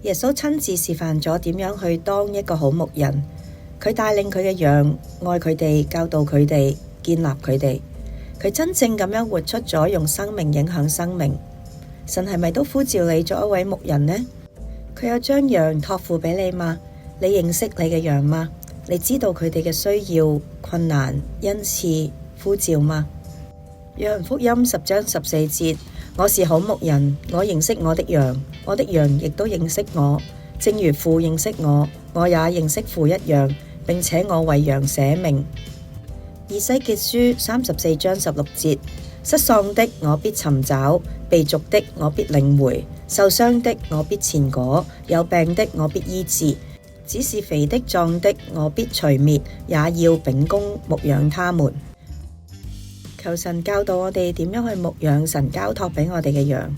耶穌親自示範咗點樣去當一個好牧人，佢帶領佢嘅羊，愛佢哋，教導佢哋，建立佢哋。佢真正咁樣活出咗用生命影響生命。神係咪都呼召你做一位牧人呢？佢有將羊託付俾你嗎？你認識你嘅羊嗎？你知道佢哋嘅需要、困難、恩賜、呼召嗎？約翰福音10章14節，我是好牧人，我認識我的羊，我的羊亦都認識我，正如父認識我，我也認識父一樣，並且我為羊捨命。以西結書34章16節，失喪的我必尋找，被逐的我必領回，受傷的我必纏裹，有病的我必醫治，只是肥的壯的我必除滅，也要秉公牧養他們。求神教導我哋點樣去牧養神交託俾我哋嘅羊。